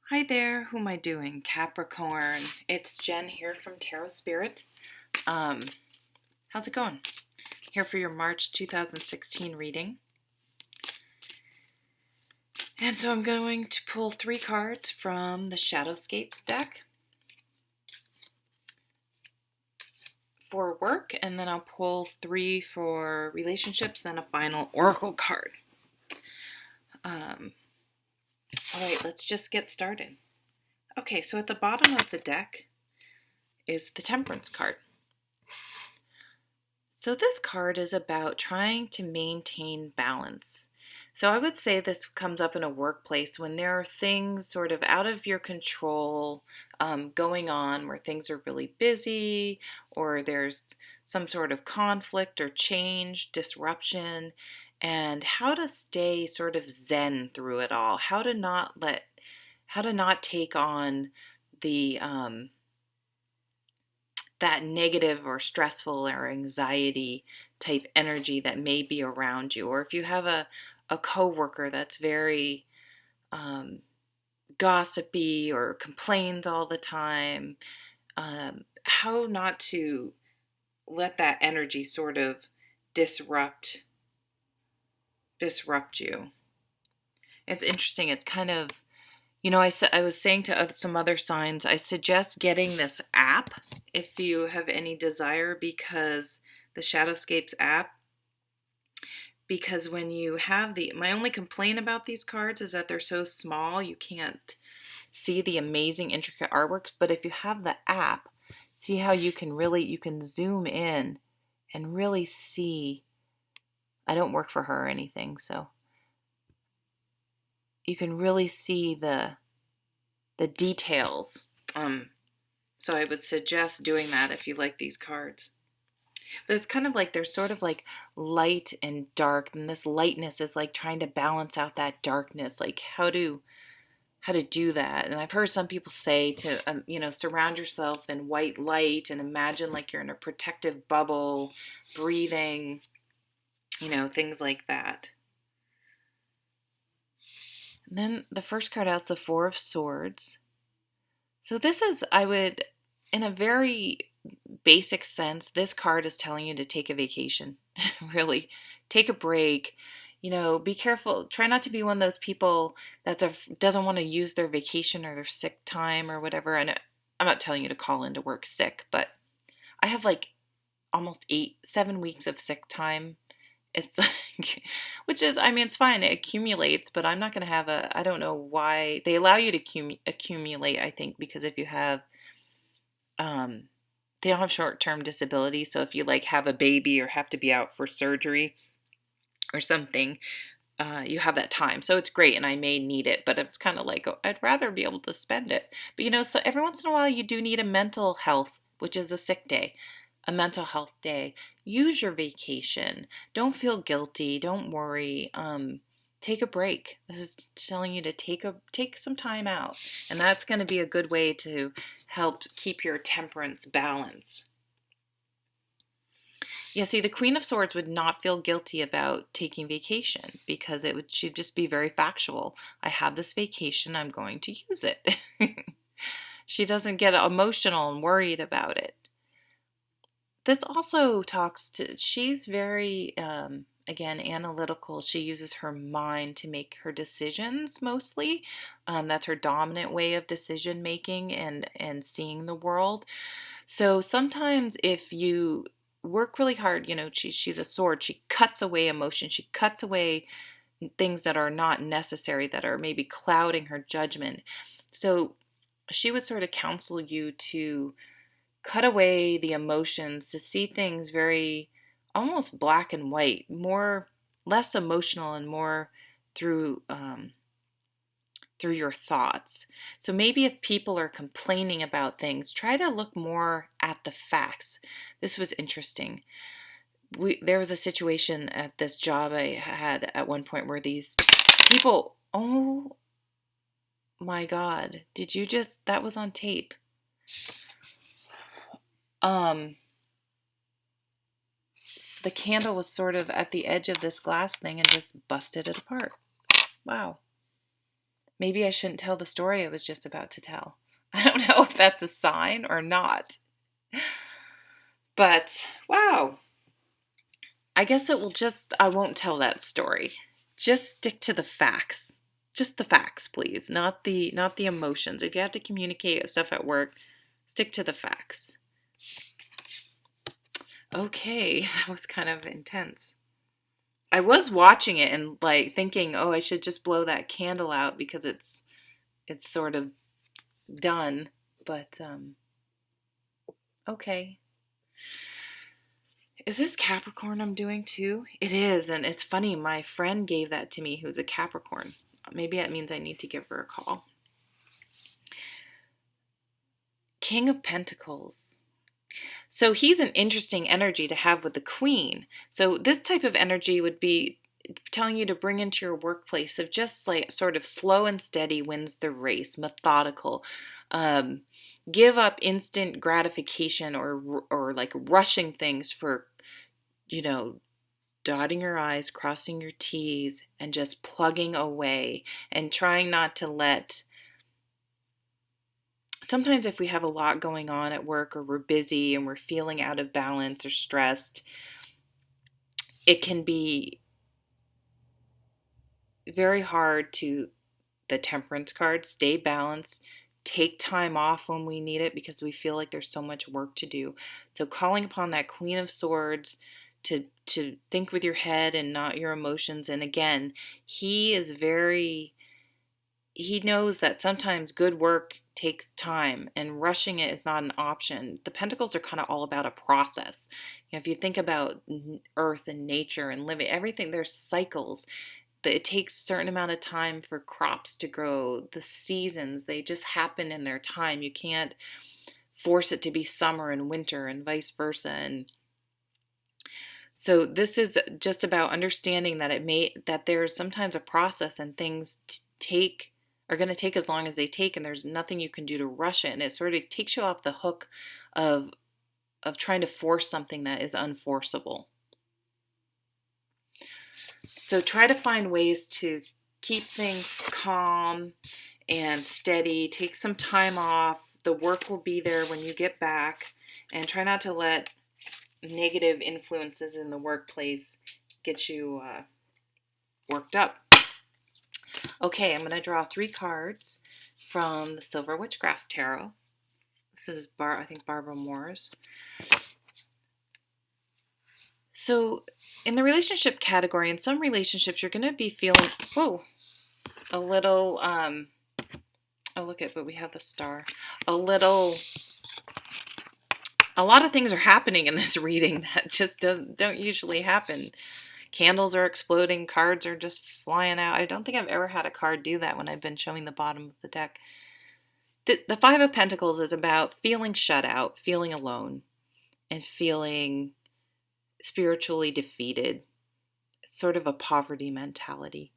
Hi there, who am I doing? Capricorn. It's Jen here from Tarot Spirit. Um, how's it going? Here for your March 2016 reading. And so I'm going to pull 3 cards from the Shadowscapes deck for work, and then I'll pull 3 for relationships, then a final oracle card. All right, let's just get started. Okay, so at the bottom of the deck is the Temperance card. So this card is about trying to maintain balance. So I would say this comes up in a workplace when there are things sort of out of your control going on, where things are really busy, or there's some sort of conflict or change, disruption, and how to stay sort of zen through it all. How to not take on the that negative or stressful or anxiety type energy that may be around you. Or if you have a coworker that's very gossipy or complains all the time, how not to let that energy sort of disrupt you. It's interesting. It's kind of, I was saying to some other signs, I suggest getting this app if you have any desire, because the Shadowscapes app, because when you have my only complaint about these cards is that they're so small, you can't see the amazing intricate artwork. But if you have the app, see how you can zoom in and really see. I don't work for her or anything, so you can really see the details. So I would suggest doing that if you like these cards. But it's kind of like there's sort of like light and dark, and this lightness is like trying to balance out that darkness, like how to do that. And I've heard some people say to surround yourself in white light and imagine like you're in a protective bubble, breathing, things like that. And then the first card out is the Four of Swords. So this is, in a very basic sense, this card is telling you to take a vacation. Really, take a break. Be careful. Try not to be one of those people that doesn't want to use their vacation or their sick time or whatever. And I'm not telling you to call into work sick, but I have like almost 7 weeks of sick time. It's like, which is, it's fine. It accumulates, but I'm not going to have I don't know why they allow you to accumulate, I think, because if you have, they don't have short-term disability. So if you like have a baby or have to be out for surgery or something, you have that time. So it's great, and I may need it, but it's kind of like, I'd rather be able to spend it. But so every once in a while you do need a mental health, which is a sick day, a mental health day. Use your vacation. Don't feel guilty. Don't worry. Take a break. This is telling you to take some time out, and that's going to be a good way to help keep your temperance balance. Yeah, see, the Queen of Swords would not feel guilty about taking vacation because she'd just be very factual. I have this vacation, I'm going to use it. She doesn't get emotional and worried about it. This also she's very, again, analytical. She uses her mind to make her decisions mostly. That's her dominant way of decision making and seeing the world. So sometimes if you work really hard, she's a sword. She cuts away emotion. She cuts away things that are not necessary, that are maybe clouding her judgment. So she would sort of counsel you to cut away the emotions, to see things very almost black and white, less emotional and more through your thoughts. So maybe if people are complaining about things, try to look more at the facts. This was interesting. There was a situation at this job I had at one point where these people, oh my God, that was on tape. The candle was sort of at the edge of this glass thing and just busted it apart. Wow. Maybe I shouldn't tell the story I was just about to tell. I don't know if that's a sign or not. But wow, I guess I won't tell that story. Just stick to the facts. Just the facts, please, not the emotions. If you have to communicate stuff at work, stick to the facts. Okay, that was kind of intense. I was watching it and like thinking, "Oh, I should just blow that candle out because it's sort of done." But okay. Is this Capricorn I'm doing too? It is, and it's funny. My friend gave that to me who's a Capricorn. Maybe that means I need to give her a call. King of Pentacles. So he's an interesting energy to have with the Queen. So this type of energy would be telling you to bring into your workplace of just like sort of slow and steady wins the race, methodical. Um, Give up instant gratification or like rushing things for, you know, dotting your I's, crossing your T's, and just plugging away and trying not to let. Sometimes, if we have a lot going on at work or we're busy and we're feeling out of balance or stressed, it can be very hard to, the temperance card, stay balanced, take time off when we need it because we feel like there's so much work to do. So calling upon that Queen of Swords to think with your head and not your emotions. And again, he knows that sometimes good work takes time and rushing it is not an option. The Pentacles are kind of all about a process. If you think about earth and nature and living, everything, there's cycles. It takes a certain amount of time for crops to grow. The seasons, they just happen in their time. You can't force it to be summer and winter and vice versa. And so this is just about understanding that there's sometimes a process and things are going to take as long as they take, and there's nothing you can do to rush it. And it sort of takes you off the hook of trying to force something that is unforceable. So try to find ways to keep things calm and steady. Take some time off. The work will be there when you get back. And try not to let negative influences in the workplace get you worked up. Okay, I'm going to draw 3 cards from the Silver Witchcraft Tarot. This is I think Barbara Moore's. So in the relationship category, in some relationships, you're going to be feeling, a little, but we have the star. A lot of things are happening in this reading that just don't usually happen. Candles are exploding, cards are just flying out. I don't think I've ever had a card do that when I've been showing the bottom of the deck. The Five of Pentacles is about feeling shut out, feeling alone, and feeling spiritually defeated. It's sort of a poverty mentality,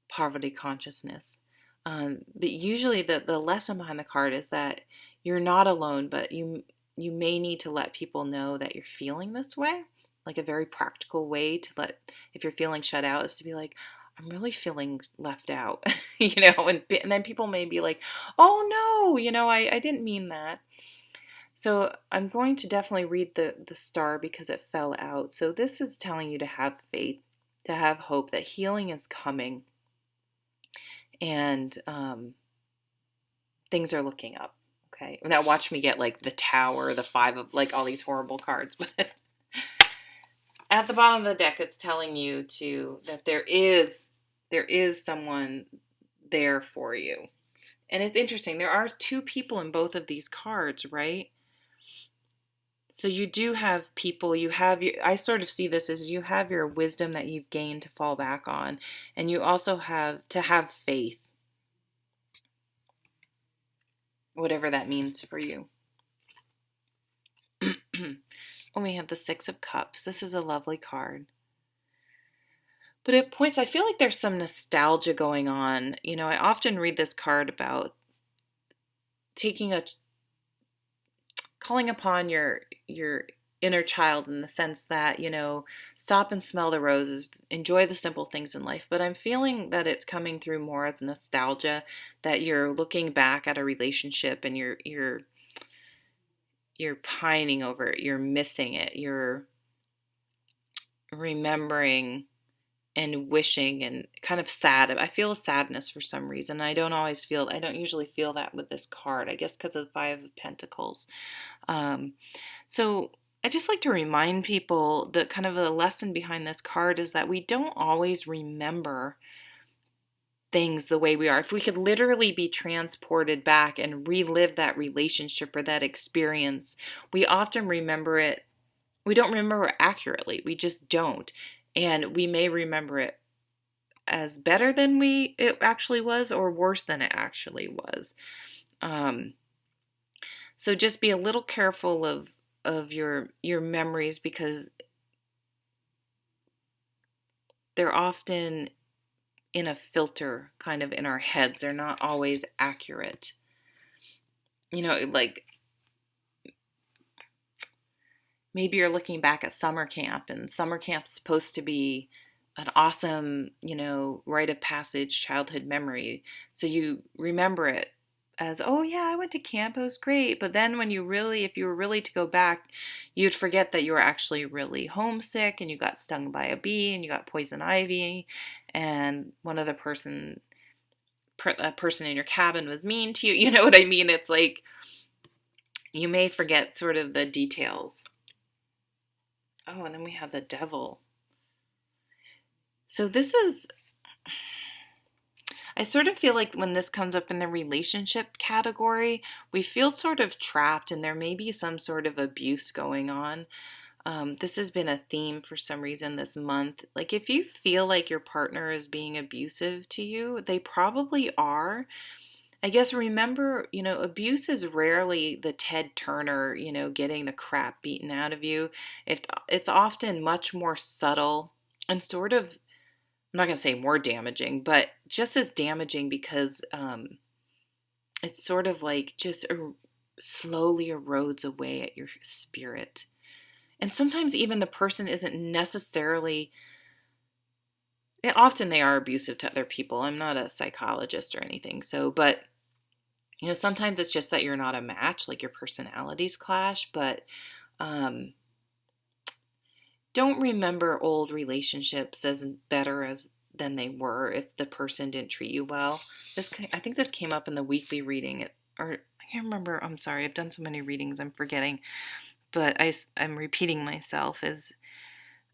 poverty consciousness. But usually the lesson behind the card is that you're not alone, but you may need to let people know that you're feeling this way. Like a very practical way to if you're feeling shut out, is to be like, I'm really feeling left out, and then people may be like, oh no, I didn't mean that. So I'm going to definitely read the star because it fell out. So this is telling you to have faith, to have hope that healing is coming, and things are looking up. Okay, now watch me get like the Tower, the 5 of like all these horrible cards, but at the bottom of the deck, it's telling you that there is someone there for you. And it's interesting. There are 2 people in both of these cards, right? So you do have people, I sort of see this as you have your wisdom that you've gained to fall back on. And you also have to have faith, whatever that means for you. And we have the 6 of Cups. This is a lovely card. But at points, I feel like there's some nostalgia going on. I often read this card about calling upon your inner child in the sense that, stop and smell the roses, enjoy the simple things in life. But I'm feeling that it's coming through more as nostalgia, that you're looking back at a relationship and you're pining over it, you're missing it, you're remembering and wishing and kind of sad. I feel a sadness for some reason. I don't usually feel that with this card, I guess because of the Five of Pentacles. So I just like to remind people that kind of the lesson behind this card is that we don't always remember things the way we are. If we could literally be transported back and relive that relationship or that experience, we often remember it. We don't remember it accurately. We just don't. And we may remember it as better than it actually was, or worse than it actually was. So just be a little careful of your memories, because they're often in a filter kind of in our heads. They're not always accurate. Like maybe you're looking back at summer camp, and summer camp's supposed to be an awesome, rite of passage childhood memory. So you remember it as, oh yeah, I went to camp, it was great. But then if you were really to go back, you'd forget that you were actually really homesick and you got stung by a bee and you got poison ivy and a person in your cabin was mean to you. You know what I mean? It's like you may forget sort of the details. Oh, and then we have the devil. So I sort of feel like when this comes up in the relationship category, we feel sort of trapped and there may be some sort of abuse going on. This has been a theme for some reason this month. Like if you feel like your partner is being abusive to you, they probably are. I guess remember, abuse is rarely the Ted Turner, getting the crap beaten out of you. It's often much more subtle and sort of, I'm not going to say more damaging, but just as damaging, because it's sort of like just slowly erodes away at your spirit. And sometimes even the person isn't necessarily, often they are abusive to other people. I'm not a psychologist or anything. So, but, sometimes it's just that you're not a match, like your personalities clash. But don't remember old relationships as better than they were if the person didn't treat you well. I think this came up in the weekly reading, or I can't remember. I'm sorry, I've done so many readings, I'm forgetting. But I'm repeating myself, is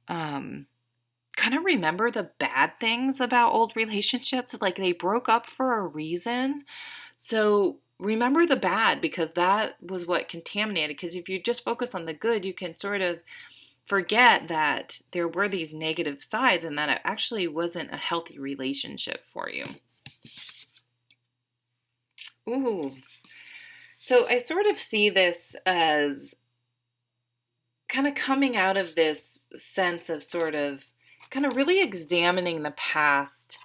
kind of remember the bad things about old relationships. Like they broke up for a reason. So remember the bad, because that was what contaminated. Because if you just focus on the good, you can sort of forget that there were these negative sides and that it actually wasn't a healthy relationship for you. Ooh. So I sort of see this as kind of coming out of this sense of sort of kind of really examining the past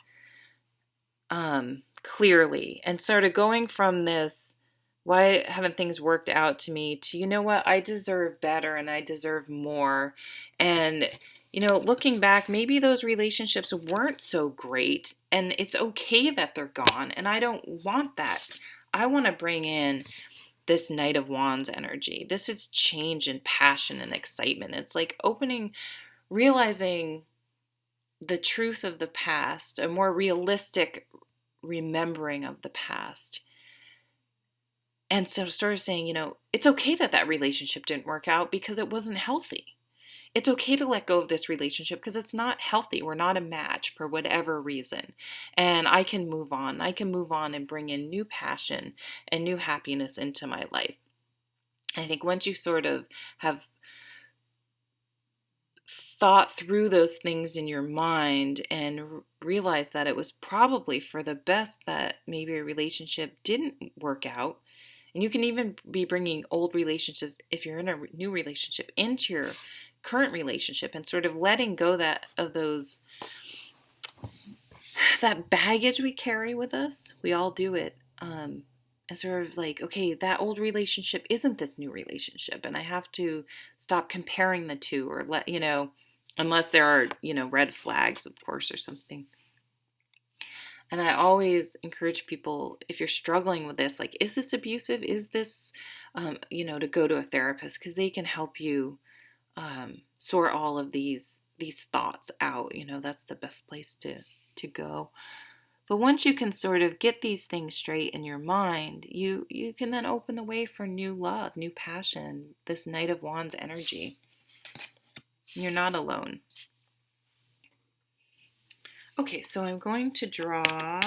clearly, and sort of going from this, why haven't things worked out to me, to, what, I deserve better and I deserve more. And, looking back, maybe those relationships weren't so great and it's okay that they're gone. And I don't want that. I want to bring in this Knight of Wands energy. This is change and passion and excitement. It's like realizing the truth of the past, a more realistic remembering of the past. And so sort of saying, it's okay that relationship didn't work out because it wasn't healthy. It's okay to let go of this relationship because it's not healthy. We're not a match for whatever reason. And I can move on. I can move on and bring in new passion and new happiness into my life. I think once you sort of have thought through those things in your mind and realize that it was probably for the best that maybe a relationship didn't work out. And you can even be bringing old relationships, if you're in a new relationship, into your current relationship, and sort of letting go that baggage we carry with us. We all do it. and sort of like, okay, that old relationship isn't this new relationship, and I have to stop comparing the two, or unless there are, red flags, of course, or something. And I always encourage people, if you're struggling with this, like, is this abusive? Is this, to go to a therapist, because they can help you sort all of these thoughts out. That's the best place to go. But once you can sort of get these things straight in your mind, you can then open the way for new love, new passion, this Knight of Wands energy. You're not alone. Okay, so I'm going to draw.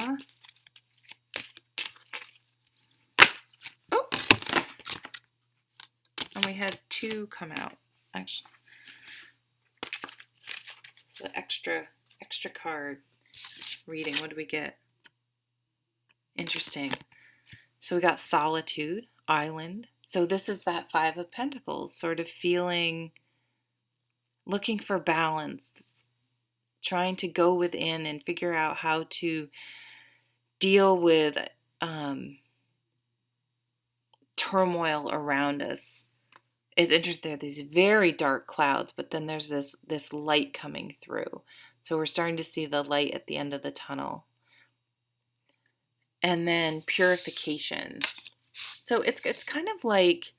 Oh, and we had 2 come out. Actually, the extra card reading. What do we get? Interesting. So we got Solitude, Island. So this is that 5 of Pentacles, sort of looking for balance, trying to go within and figure out how to deal with turmoil around us. It's interesting, there are these very dark clouds, but then there's this light coming through. So we're starting to see the light at the end of the tunnel. And then purification. So it's kind of like,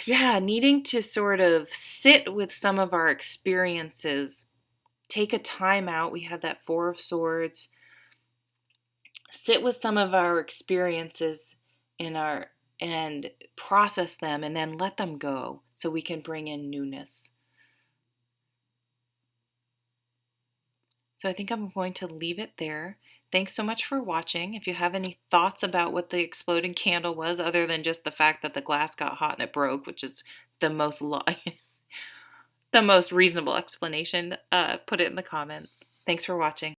needing to sort of sit with some of our experiences, take a time out. We had that 4 of Swords. Sit with some of our experiences and process them, and then let them go so we can bring in newness. So I think I'm going to leave it there. Thanks so much for watching. If you have any thoughts about what the exploding candle was, other than just the fact that the glass got hot and it broke, which is the most the most reasonable explanation, put it in the comments. Thanks for watching.